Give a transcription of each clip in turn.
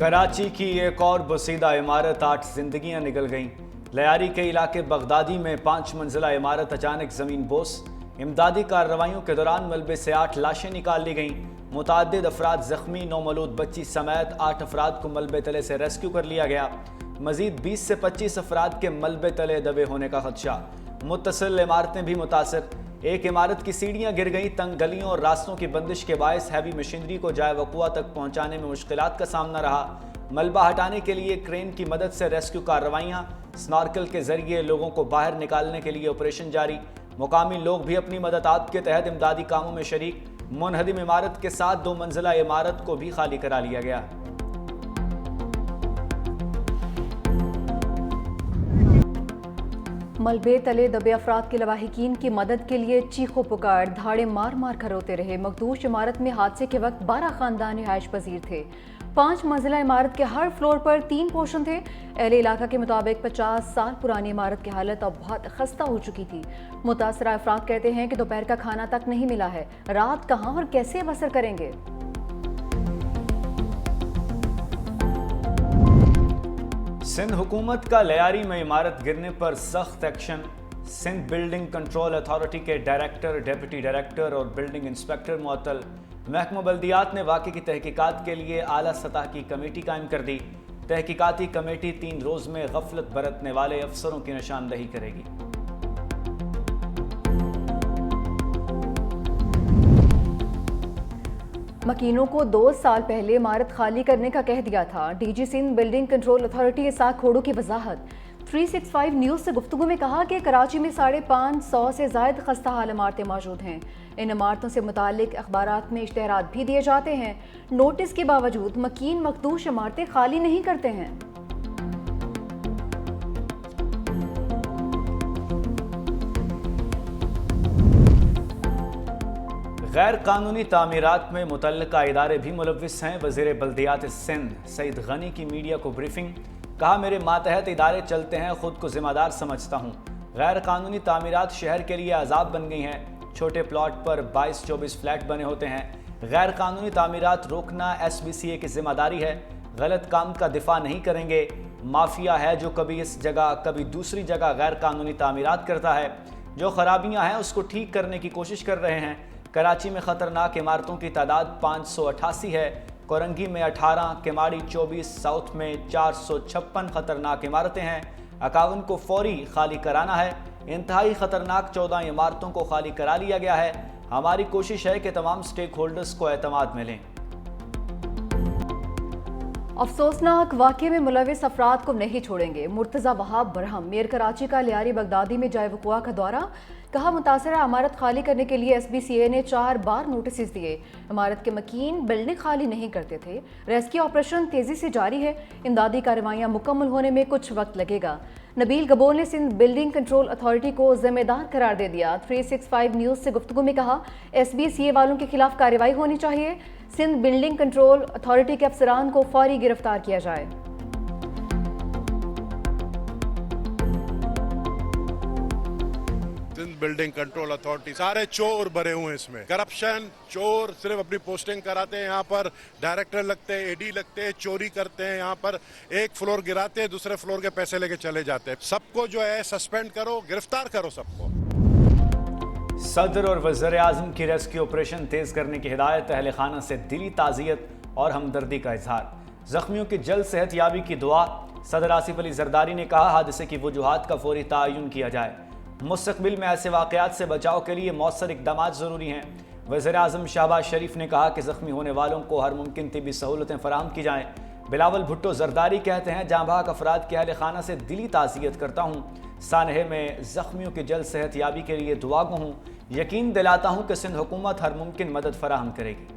कराची की एक और बसीदा इमारत, 8 जिंदगियां निकल गईं। लयारी के इलाके बगदादी में 5 मंजिला इमारत अचानक जमीन बोस। इमदादी कार्रवाइयों के दौरान मलबे से 8 लाशें निकाल ली गईं। मुताद्दिद अफराद जख्मी, 9 मौलूद बच्ची समेत 8 अफराद को मलबे तले से रेस्क्यू कर लिया गया। मजीद 20 से 25 अफराद के मलबे तले दबे होने का खदशा। मुत्तसिल इमारतें भी मुतासर। एक इमारत की सीढ़ियां गिर गईं। तंग गलियों और रास्तों की बंदिश के बायस हैवी मशीनरी को जाए वकुआ तक पहुंचाने में मुश्किलात का सामना रहा। मलबा हटाने के लिए क्रेन की मदद से रेस्क्यू कार्रवाइयां, स्नॉर्कल के जरिए लोगों को बाहर निकालने के लिए ऑपरेशन जारी। मुकामी लोग भी अपनी मदद के तहत इमदादी कामों में शरीक। मुनहदिम इमारत के साथ 2 मंजिला इमारत को भी खाली करा लिया गया। मलबे तले दबे अफराद के लवाहिकीन की मदद के लिए चीखों पुकार, धाड़े मार मार कर रोते रहे। मखदूश इमारत में हादसे के वक्त 12 खानदान रिहाइश पजीर थे। 5 मंजिला इमारत के हर फ्लोर पर 3 पोर्शन थे। अहले इलाका के मुताबिक 50 साल पुरानी इमारत की हालत अब बहुत खस्ता हो चुकी थी। मुतासरा अफराद कहते हैं कि दोपहर का खाना तक नहीं मिला है। रात कहाँ और कैसे बसर करेंगे? सिंध हुकूमत का लयारी में इमारत गिरने पर सख्त action. Sindh building control authority के डायरेक्टर, डिप्टी डायरेक्टर और बिल्डिंग इंस्पेक्टर मुअत्तल। महकमा बल्दियात ने वाक़े की तहकीकात के लिए आला सतह की कमेटी कायम कर दी। तहकीकाती कमेटी 3 रोज़ में गफलत बरतने वाले अफसरों की निशानदही करेगी। मकीनों को 2 साल पहले इमारत खाली करने का कह दिया था। DG Sindh building control authority Ishaq Khoro की वजाहत। 365 न्यूज़ से गुफ्तगू में कहा कि कराची में 550 से ज़ायद खस्ता हाल इमारतें मौजूद हैं। इन इमारतों से मुताल्लिक अखबारात में इश्तेहारात भी दिए जाते हैं। नोटिस के बावजूद मकीन मखदूश इमारतें खाली नहीं करते हैं। गैर कानूनी तामीरात में मुतल्लिका इदारे भी मुलव्विस हैं। वज़ीर बल्दियात सिंध सईद गनी की मीडिया को ब्रीफिंग। कहा, मेरे मातहत इदारे चलते हैं, खुद को जिम्मेदार समझता हूँ। गैर कानूनी तामीरात शहर के लिए अजाब बन गई हैं। छोटे प्लॉट पर 22-24 फ्लैट बने होते हैं। गैर कानूनी तामीरात रोकना SBCA की जिम्मेदारी है। गलत काम का दिफा नहीं करेंगे। माफिया है जो कभी इस जगह कभी दूसरी जगह गैर कानूनी तामीरात करता है। जो खराबियाँ हैं उसको ठीक करने की कोशिश कर रहे हैं। कराची में खतरनाक इमारतों की तादाद 588 है। कोरंगी में 18, केमाड़ी 24, साउथ में 456 खतरनाक इमारतें हैं। 51 को फौरी खाली कराना है। इंतहाई खतरनाक 14 इमारतों को खाली करा लिया गया है। हमारी कोशिश है कि तमाम स्टेक होल्डर्स को एतमाद मिलें। अफसोसनाक वाक़े में मुलविस अफराद को नहीं छोड़ेंगे। मुर्तज़ा वहाब बरहम, मेयर कराची का लियारी बगदादी में जाए वकुआ का दौरा। कहा, मुतासरा इमारत खाली करने के लिए SBCA ने 4 बार नोटिस दिए। इमारत के मकीन बिल्डिंग खाली नहीं करते थे। रेस्क्यू ऑपरेशन तेज़ी से जारी है। इमदादी कार्रवाइयाँ मुकम्मल होने में कुछ वक्त लगेगा। नबील गबोर ने सिंध बिल्डिंग कंट्रोल अथॉरिटी को जिम्मेदार करार दे दिया। 365 न्यूज़ से गुफ्तगू में कहा, SBCA वालों के खिलाफ कार्रवाई होनी चाहिए। सिंध बिल्डिंग कंट्रोल अथॉरिटी के अफसरान को फौरी गिरफ्तार किया जाए। बिल्डिंग कंट्रोल अथॉरिटी सारे चोर भरे हुए हैं इसमें। करप्शन, चोर सिर्फ अपनी पोस्टिंग कराते हैं। यहाँ पर डायरेक्टर लगते हैं, AD लगते हैं, चोरी करते हैं। यहाँ पर एक फ्लोर गिराते हैं, दूसरे फ्लोर के पैसे लेके चले जाते हैं। सबको जो है सस्पेंड करो, गिरफ्तार करो सबको। सदर और वज़ीर आज़म की रेस्क्यू ऑपरेशन तेज करने की हिदायत। अहले खाना से दिली ताज़ियत और हमदर्दी का इजहार। जख्मियों की जल्द सेहत याबी की दुआ। सदर आसिफ अली जरदारी ने कहा, हादसे की वजूहात का फौरी तयन किया जाए। मुस्तकबिल में ऐसे वाक़यात से बचाव के लिए मौसर इक़दाम ज़रूरी हैं। वज़ीर आज़म शहबाज शरीफ ने कहा कि ज़ख्मी होने वालों को हर मुमकिन तिब्बी सहूलतें फराहम की जाएँ। बिलावल भुट्टो जरदारी कहते हैं, जाँ बहक अफराद के अहले खाना से दिली ताज़ियत करता हूँ। सानहे में ज़ख्मियों की जल्द सेहत याबी के लिए दुआ गो हूँ। यकीन दिलाता हूँ कि सिंध हुकूमत हर मुमकिन मदद फराहम करेगी।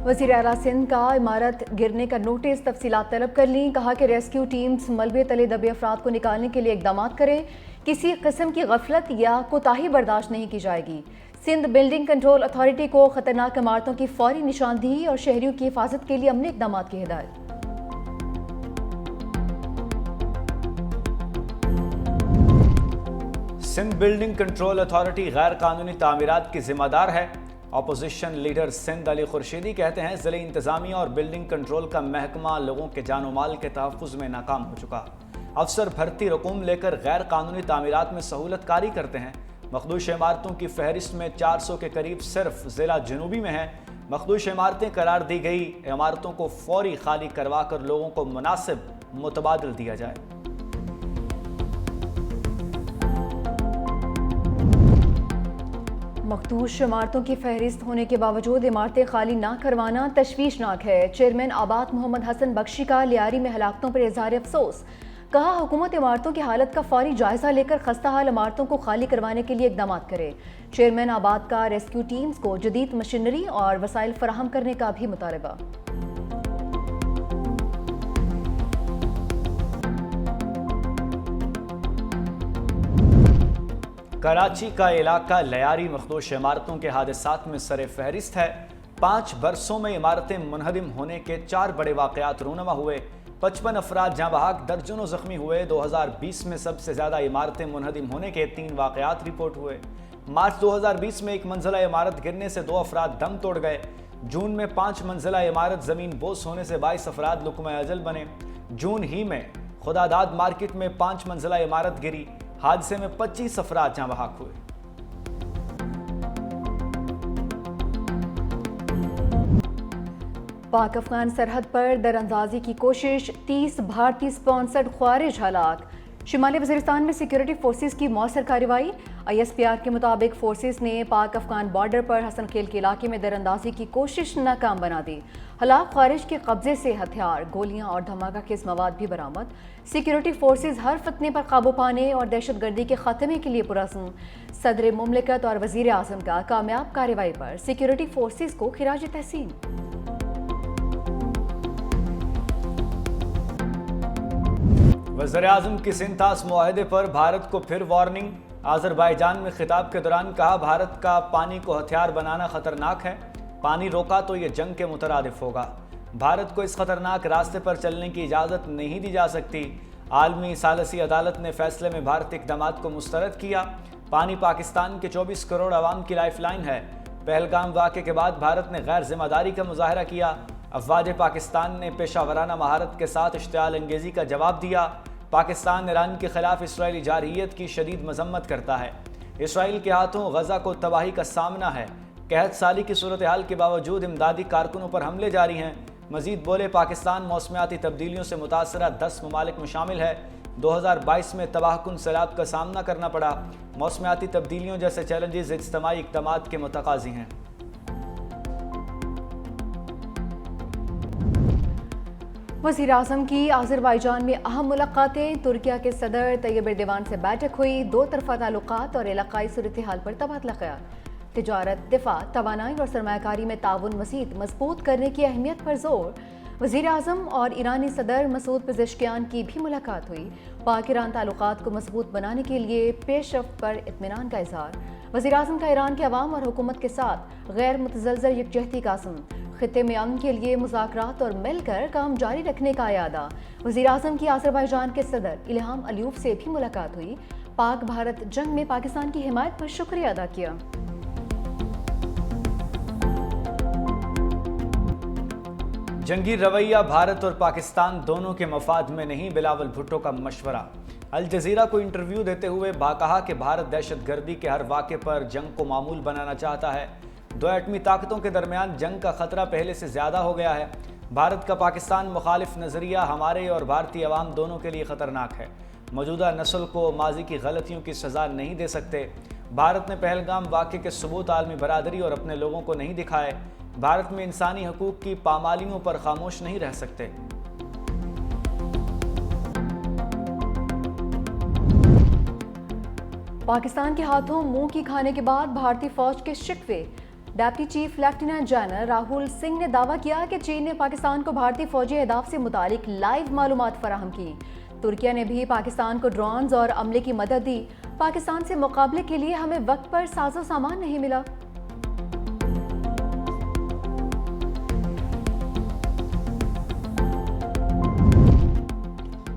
वज़ीर आला सिंध का इमारत गिरने का नोटिस, तफसीलात तलब कर ली। कहा कि रेस्क्यू टीम्स मलबे तले दबे अफराद को निकालने के लिए इकदाम करें। किसी किस्म की गफलत या कोताही बर्दाश्त नहीं की जाएगी। सिंध बिल्डिंग कंट्रोल अथॉरिटी को खतरनाक इमारतों की फौरी निशानदेही और शहरियों की हिफाजत के लिए अमली इकदाम की हिदायत। सिंध बिल्डिंग कंट्रोल अथॉरिटी गैर कानूनी तामीरात की जिम्मेदार है। अपोजिशन लीडर सिंध अली खुर्शीदी कहते हैं जिले इंतजामिया और बिल्डिंग कंट्रोल का महकमा लोगों के जानो माल के तहफ़्फ़ुज़ में नाकाम हो चुका। अफसर भर्ती रकूम लेकर गैर कानूनी तामीरात में सहूलत कारी करते हैं। मखदूश इमारतों की फहरिस्त में 400 के करीब सिर्फ जिला जनूबी में है। मखदूश इमारतें करार दी गई इमारतों को फौरी खाली करवा कर लोगों को मुनासिब मुतबादिल दिया जाए। मखदूश इमारतों की फहरिस्त होने के बावजूद इमारतें खाली ना करवाना तशवीशनाक है। चेयरमैन आबाद मोहम्मद हसन बख्शी का लियारी में हलाकतों पर इज़हार अफसोस। कहा हुकूमत इमारतों की हालत का फौरी जायजा लेकर खस्ता हाल इमारतों को खाली करवाने के लिए इकदाम करे। चेयरमैन आबाद का रेस्क्यू टीम्स को जदीद मशीनरी और वसाइल फराहम करने का भी मुतालबा। कराची का इलाका लयारी मखदूश इमारतों के हादसात में सरे फहरिस्त है। 5 बरसों में इमारतें मुनहदिम होने के 4 बड़े वाक़यात रूनमा हुए। 55 अफराद जहाँ बहाक, दर्जनों जख्मी हुए। 2020 में सबसे ज़्यादा इमारतें मुनहदिम होने के 3 वाक़यात रिपोर्ट हुए। मार्च 2020 में 1 मंजिला इमारत गिरने से 2 अफराद दम तोड़ गए। जून में 5 मंजिला इमारत ज़मीन बोस होने से 22 अफराद लुक़्मा अजल बने। जून ही में खुदादाद मार्केट में 5 मंजिला इमारत गिरी। हादसे में 25 अफराद जहाँ बहाक हुए। पाक अफगान सरहद पर दरअंदाजी की कोशिश, 30 भारतीय स्पॉन्सर्ड ख्वारिज हलाक। शिमाली वज़ीरिस्तान में सिक्योरिटी फोर्सेस की मौसर कार्रवाई। ISPR के मुताबिक फोर्सेस ने पाक अफगान बॉर्डर पर हसन खेल के इलाके में दरअंदाजी की कोशिश नाकाम बना दी। हलाक ख्वारिज के कब्जे से हथियार, गोलियां और धमाका खेज मवाद भी बरामद। सिक्योरिटी फोर्सेस हर फितने पर काबू पाने और दहशतगर्दी के खात्मे के लिए पुरज़्म। सदर मुमलिकत और वज़ीर आज़म का कामयाब कार्रवाई पर सिक्योरिटी फोर्सेस को खिराज तहसीन। वज़ीर-ए-आज़म की सिंतास मुआहदे पर भारत को फिर वार्निंग। आज़रबाईजान में खिताब के दौरान कहा भारत का पानी को हथियार बनाना खतरनाक है। पानी रोका तो ये जंग के मुतरादिफ होगा। भारत को इस खतरनाक रास्ते पर चलने की इजाज़त नहीं दी जा सकती। आलमी सालसी अदालत ने फैसले में भारतीय इक़दामात को मुस्तरद किया। पानी पाकिस्तान के 24 करोड़ आवाम की लाइफलाइन है। पहलगाम वाक़े के बाद भारत ने गैर जिम्मेदारी का मुजाहरा किया। अफवाज पाकिस्तान ने पेशावराना महारत के साथ इश्तियाल अंगेज़ी का जवाब दिया। पाकिस्तान ईरान के खिलाफ इसराइली जारहियत की शदीद मजम्मत करता है। इसराइल के हाथों गजा को तबाही का सामना है। कहत साली की सूरत हाल के बावजूद इमदादी कारकुनों पर हमले जारी हैं। मजीद बोले पाकिस्तान मौसमियाती तब्दीलियों से मुतासरा 10 ममालिक में शामिल है। 2022 में तबाहकुन सैलाब का सामना करना पड़ा। मौसमियाती तब्दीलियों जैसे चैलेंजेस इज्तिमाई इक़दामात के मुतकाज़ी हैं। वज़ीर आज़म की आज़रबाईजान में अहम मुलाकातें। तुर्किया के सदर तैयब एर्दोगान से बैठक हुई। 2 तरफ़ा ताल्लुकात और इलाक़ाई सूरत हाल पर तबादला ख्याल। तिजारत, दिफा, तवानाई और सरमायाकारी में ताउन मज़ीद मजबूत करने की अहमियत पर जोर। वज़ीर आज़म और ईरानी सदर मसूद पेज़ेश्कियान की भी मुलाकात हुई। पाक ईरान ताल्लुकात को मजबूत बनाने के लिए पेशरफ्त पर इत्मीनान का इज़हार। वज़ीर आज़म का ईरान के अवाम और हुकूमत के साथ गैर मुतज़लज़ल यकजहती का अज़्म। खित्ते में अमन के लिए मुज़ाकरात और मिलकर काम जारी रखने का इरादा। वज़ीर आज़म की आज़रबाईजान के सदर इल्हाम अलियूफ से भी मुलाकात हुई। पाक भारत जंग में पाकिस्तान की हिमायत पर शुक्रिया अदा किया। जंगी रवैया भारत और पाकिस्तान दोनों के मफाद में नहीं, बिलावल भुट्टो का मशवरा। अल जज़ीरा को इंटरव्यू देते हुए कहा कि भारत दहशतगर्दी के हर वाक़े पर जंग को मामूल बनाना चाहता है। 2 एटमी ताकतों के दरमियान जंग का खतरा पहले से ज़्यादा हो गया है। भारत का पाकिस्तान मुखालिफ नज़रिया हमारे और भारतीय अवाम दोनों के लिए ख़तरनाक है। मौजूदा नस्ल को माजी की गलतियों की सज़ा नहीं दे सकते। भारत ने पहलगाम वाक़े के सबूत आलमी बरादरी और अपने लोगों को नहीं दिखाए। भारत में इंसानी हकूक़ की पामालियों पर खामोश नहीं रह सकते। पाकिस्तान के हाथों मुंह की खाने के बाद भारतीय फौज के शिकवे। Deputy chief lieutenant general Rahul Singh ने दावा किया कि चीन ने पाकिस्तान को भारतीय फौजी अहदाफ से मुतालिक लाइव मालूमात फराहम की। तुर्किया ने भी पाकिस्तान को ड्रोन्स और अमले की मदद दी। पाकिस्तान से मुकाबले के लिए हमें वक्त पर साजो सामान नहीं मिला।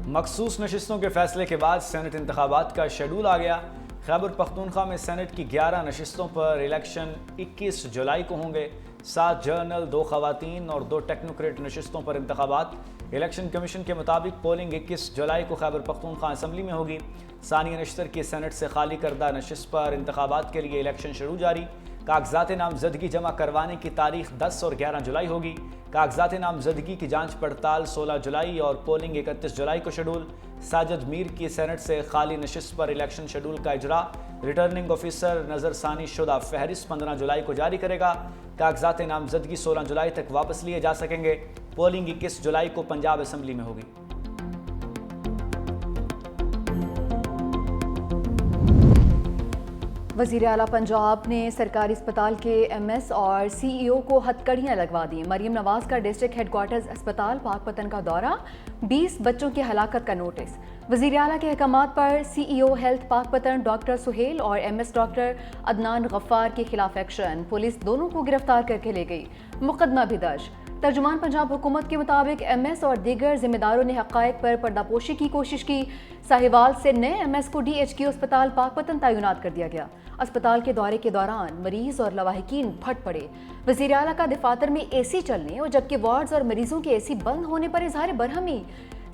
मखसूस नशिस्तों के फैसले के बाद सेनेट इंतखाबात का शेड्यूल आ गया। खैबर पख्तूनख्वा में सेनेट की 11 नशिस्तों पर इलेक्शन 21 जुलाई को होंगे। 7 जनरल, 2 खवातीन और 2 टेक्नोक्रेट नशिस्तों पर इंतखाबात। इलेक्शन कमीशन के मुताबिक पोलिंग 21 जुलाई को खैबर पख्तूनख्वा असम्बली में होगी। सानिया नश्तर की सेनेट से खाली करदा नशिस्त पर इंतखाबात के लिए इलेक्शन शुरू जारी। कागजात नामजदगी जमा करवाने की तारीख 10 और 11 जुलाई होगी। कागजात नामजदगी की जांच पड़ताल 16 जुलाई और पोलिंग 31 जुलाई को शेड्यूल। साजिद मीर की सेनेट से खाली नशिस्त पर इलेक्शन शेड्यूल का इजरा। रिटर्निंग ऑफिसर नजरसानी शुदा फहरिस्त 15 जुलाई को जारी करेगा। कागजात नामजदगी 16 जुलाई तक वापस लिए जा सकेंगे। पोलिंग 21 जुलाई को पंजाब असम्बली में होगी। वज़ीर आला पंजाब ने सरकारी अस्पताल के एमएस और सीईओ को हथकड़ियाँ लगवा दी। मरीम नवाज का डिस्ट्रिक्ट हेडक्वार्टर्स अस्पताल पाकपतन का दौरा, 20 बच्चों की हलाकत का नोटिस। वज़ीर आला के अहकामात पर CEO health Pakpattan doctor Suhail और एमएस डॉक्टर अदनान गफ्फार के खिलाफ एक्शन। पुलिस दोनों को गिरफ्तार करके ले गई। मुकदमा भी दर्ज। तर्जुमान पंजाब हुकूमत के मुताबिक एमएस और दीगर जिम्मेदारों ने हक़ाइक़ पर पर्दापोशी की कोशिश की। साहिवाल से नए एमएस को डीएचक्यू अस्पताल पाकपतन तैनात कर दिया गया। अस्पताल के दौरे के दौरान मरीज और लवाहिकीन फट पड़े। वज़ीर आला का दफातर में एसी चलने और जबकि वार्ड्स और मरीजों के एसी बंद होने पर इजहार बरहमी।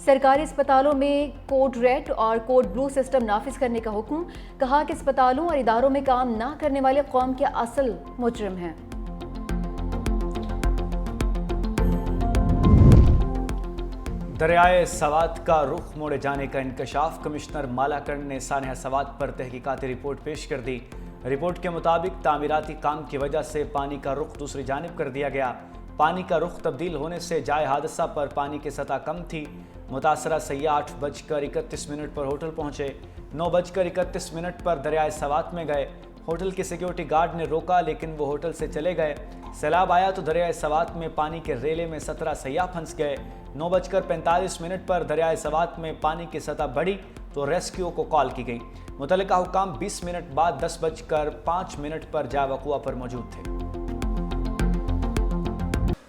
सरकारी अस्पतालों में कोड रेड और कोड ब्लू सिस्टम नाफिज करने का हुक्म। कहा कि अस्पतालों और इदारों में काम ना करने वाले कौम के असल मुजरिम हैं। दरियाए सवात का रुख मोड़े जाने का इंकशाफ। कमिश्नर मालाकंड ने सानिया सवात पर तहकीकाती रिपोर्ट पेश कर दी। रिपोर्ट के मुताबिक तामीराती काम की वजह से पानी का रुख दूसरी जानिब कर दिया गया। पानी का रुख तब्दील होने से जाए हादसा पर पानी की सतह कम थी। मुतासरा सैयाह 8:31 पर होटल पहुंचे। 9:31 पर दरियाए सवात में गए। होटल के सिक्योरिटी गार्ड ने रोका लेकिन वो होटल से चले गए। सैलाब आया तो दरियाए सवात में पानी के रेले में 17 सैयाह फंस गए। 9:45 पर दरियाए सवात में पानी की सतह बढ़ी तो रेस्क्यू को कॉल की गई। मुतल्लिका हुकाम 20 मिनट बाद 10:05 पर जावकुआ पर मौजूद थे।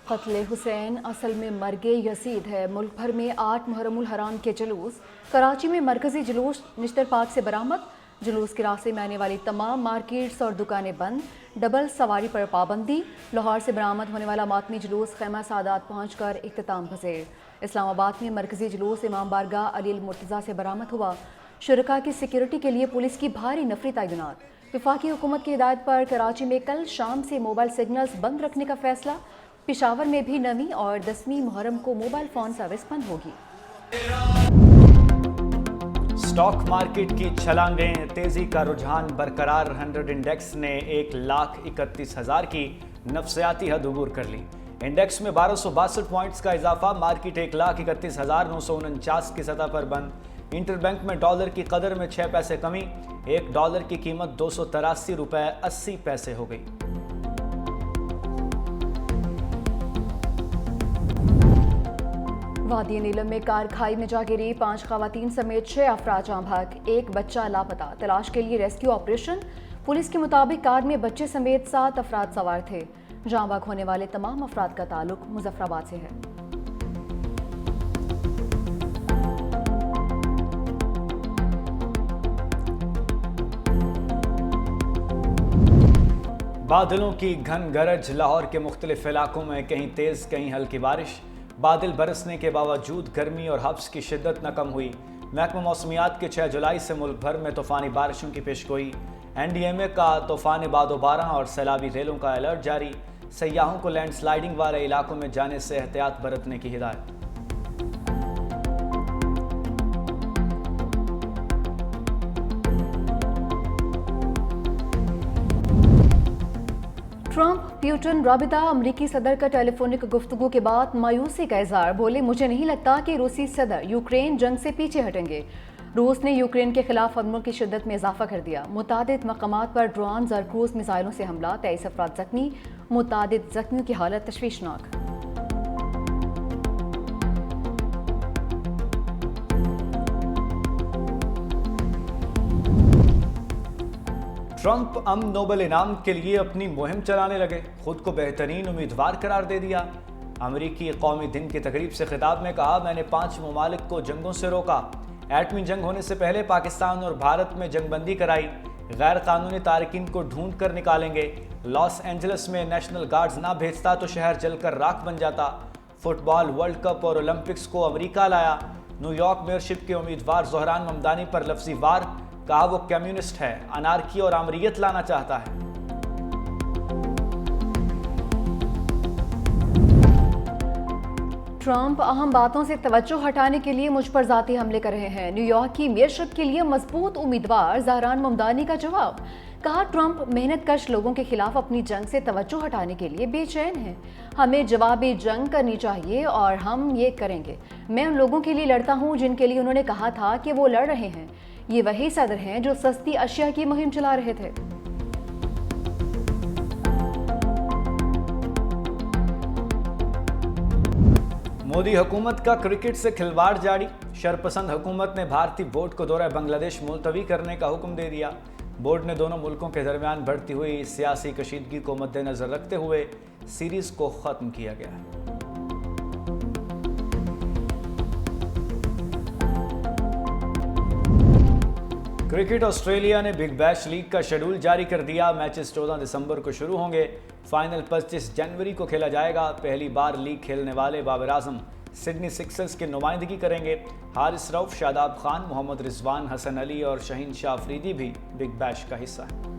कत्ल हुसैन असल में मर्गे यजीद है। मुल्क भर में 8 मुहर्रमुल हराम के जुलूस। कराची में मरकजी जुलूस निश्तर पार्क से बरामद। जुलूस के रास्ते में आने वाली तमाम मार्केट्स और दुकानें बंद। डबल सवारी पर पाबंदी। लाहौर से बरामद होने वाला मातमी जुलूस खैमा सादात पहुंचकर इख्तिताम पज़ीर। इस्लामाबाद में मरकजी जुलूस इमाम बारगाह अली मुर्तज़ा से बरामद हुआ। शुरका की सिक्योरिटी के लिए पुलिस की भारी नफरी तैनात। वफाकी हुकूमत की हिदायत पर कराची में कल शाम से मोबाइल सिग्नल्स बंद रखने का फैसला। पेशावर में भी 9वीं और 10वीं मुहर्रम को मोबाइल फ़ोन सर्विस बंद होगी। स्टॉक मार्केट की छलांगें, तेजी का रुझान बरकरार। 100 इंडेक्स ने 1,31,000 की नफसियाती हद अबूर कर ली। इंडेक्स में 1262 पॉइंट्स का इजाफा। मार्केट 1,31,949 की सतह पर बंद। इंटरबैंक में डॉलर की कदर में 6 पैसे कमी। $1 की कीमत 283 रुपए 80 पैसे हो गई। वादी नीलम में कार खाई में जा गिरी। 5 खवातीन समेत 6 अफराद जाँ भाग। 1 बच्चा लापता। तलाश के लिए रेस्क्यू ऑपरेशन। पुलिस के मुताबिक कार में बच्चे समेत 7 अफराद सवार थे। जाँ भाग होने वाले तमाम अफराद का ताल्लुक मुजफ्फराबाद से है। बादलों की घन गरज। लाहौर के मुख्तलिफ इलाकों में कहीं तेज कहीं हल्की बारिश। बादल बरसने के बावजूद गर्मी और हब्स की शिद्दत न कम हुई। महकमा मौसमियात के 6 जुलाई से मुल्क भर में तूफ़ानी बारिशों की पेशगोई। NDMA का तूफ़ान बादोबारा और सैलाबी रेलों का अलर्ट जारी। सयाहों को लैंडस्लाइडिंग वाले इलाकों में जाने से एहतियात बरतने की हिदायत। ट्रंप प्यूटन राबिता। अमरीकी सदर का टेलीफोनिक गुफ्तगू के बाद मायूसी का इजहार। बोले, मुझे नहीं लगता कि रूसी सदर यूक्रेन जंग से पीछे हटेंगे। रूस ने यूक्रेन के खिलाफ हमलों की शिद्दत में इजाफा कर दिया। मुतादिद मकामात पर ड्रोन्स और क्रूज मिसाइलों से हमला। 23 अफराद जख्मी। मुतादिद जख्मियों की हालत तशवीशनाक। ट्रंप अमन नोबेल इनाम के लिए अपनी मुहिम चलाने लगे। खुद को बेहतरीन उम्मीदवार करार दे दिया। अमरीकी कौमी दिन की तकरीब से खिताब में कहा, मैंने 5 ममालिक को जंगों से रोका। एटमी जंग होने से पहले पाकिस्तान और भारत में जंगबंदी कराई, गैर कानूनी तारकिन को ढूंढ कर निकालेंगे। लॉस एंजलिस में नेशनल गार्ड्स ना भेजता तो शहर जलकर राख बन जाता। फुटबॉल वर्ल्ड कप और ओलंपिक्स को अमेरिका लाया। न्यूयॉर्क मेयरशिप के उम्मीदवार ज़ोहरान ममदानी पर लफ्जी वार, कहा वो कम्युनिस्ट है, अनारकी और आमरीयत लाना चाहता है। ट्रंप अहम बातों से तवज्जो हटाने के लिए मुझ पर जाती हमले कर रहे हैं। न्यूयॉर्क की मेयरशिप के लिए मजबूत उम्मीदवार ज़ोहरान ममदानी का जवाब, कहा ट्रंप मेहनतकश लोगों के खिलाफ अपनी जंग से तवज्जो हटाने के लिए बेचैन हैं। हमें जवाबी जंग करनी चाहिए और हम ये करेंगे। मैं उन लोगों के लिए लड़ता हूं जिनके लिए उन्होंने कहा था कि वो लड़ रहे हैं। ये वही सदर हैं जो सस्ती अशिया की मुहिम चला रहे थे। मोदी हुकूमत का क्रिकेट से खिलवाड़ जारी। शरपसंद हुकूमत ने भारतीय बोर्ड को दौरा बांग्लादेश मुलतवी करने का हुक्म दे दिया। बोर्ड ने दोनों मुल्कों के दरमियान बढ़ती हुई सियासी कशीदगी को मद्देनजर रखते हुए सीरीज को खत्म किया गया। क्रिकेट ऑस्ट्रेलिया ने बिग बैश लीग का शेड्यूल जारी कर दिया। मैचेस 14 दिसंबर को शुरू होंगे। फाइनल 25 जनवरी को खेला जाएगा। पहली बार लीग खेलने वाले बाबर आजम सिडनी सिक्सर्स की नुमाइंदगी करेंगे। हारिस रऊफ, शादाब खान, मोहम्मद रिजवान, हसन अली और शहीन शाह अफरीदी भी बिग बैश का हिस्सा है।